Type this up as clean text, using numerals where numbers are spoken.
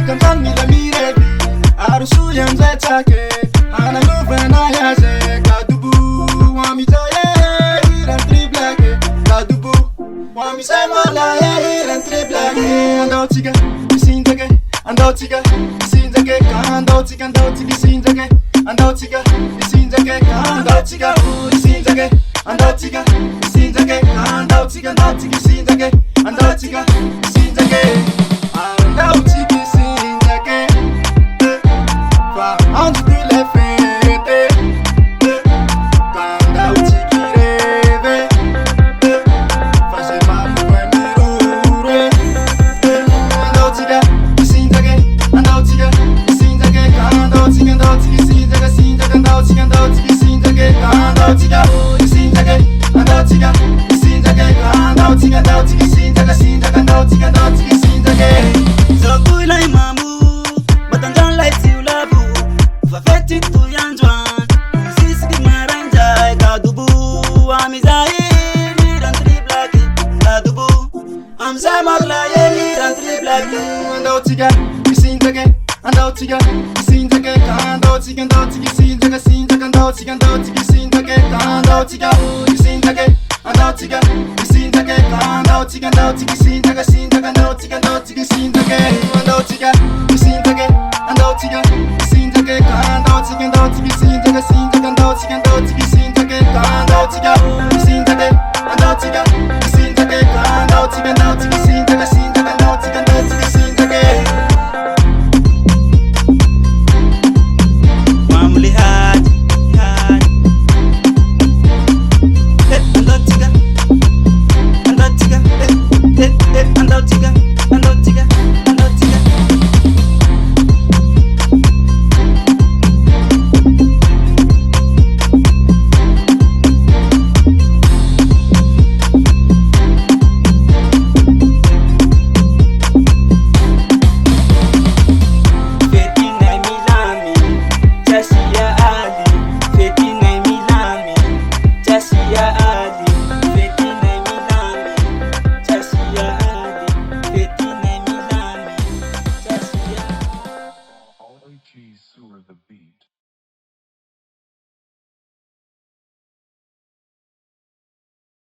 Kantan mi la mirevi Arusu yamze chake Hana muvena yaje Kadubu Wami jaye Hiran triplake Kadubu Wami semola Hiran triplake Andotiga Isindage Andotiga Isindage Andotiga Andotiga Isindage Andotiga Isindage Andotiga Isindage Andotiga Isindage Andotiga Andotiga Isindage Andotiga Isindage Andotiga Isindage Fa andu de le fete Andotiga reve Fa se ma mue mirure Andotiga Isindage Andotiga Isindage Andotiga Andotiga Isindage Isindage Andotiga Andotiga Isindage Andotiga Isindage Andotiga Isindage Andotiga Andotiga Isindage Isindage Andotiga Andotiga Isindage Zokui lai mamu Batangan lai tiu labu Fafeti tu yanjuan Sisi maranja Kadubu Amizai Miran triplaki Kadubu Amza magla ye miran triplaki Andotiga Isindage Andotiga Isindage Andotiga Andotiga Isindage Isindage Andotiga Andotiga Isindage Andotiga Isindage Andotiga Isindage Andotiga Andotiga Isindage Isindage Andotiga Andotiga Isindage Andotiga Isindage Andotiga Isindage Andotiga Andotiga Isindage Isindage Andotiga Andotiga Isindage Andotiga Isindage Andotiga Isindage Andotiga Andotiga Isindage Isindage Andotiga Andotiga Isindage Mamuli hat Andotiga Andotiga Andotiga Andotiga Andotiga Fetina milami Chashia Ali Fetina milami Chashia Ali Fetina milami Chashia Ali Fetina milami Chashia Only G Sewer the beat.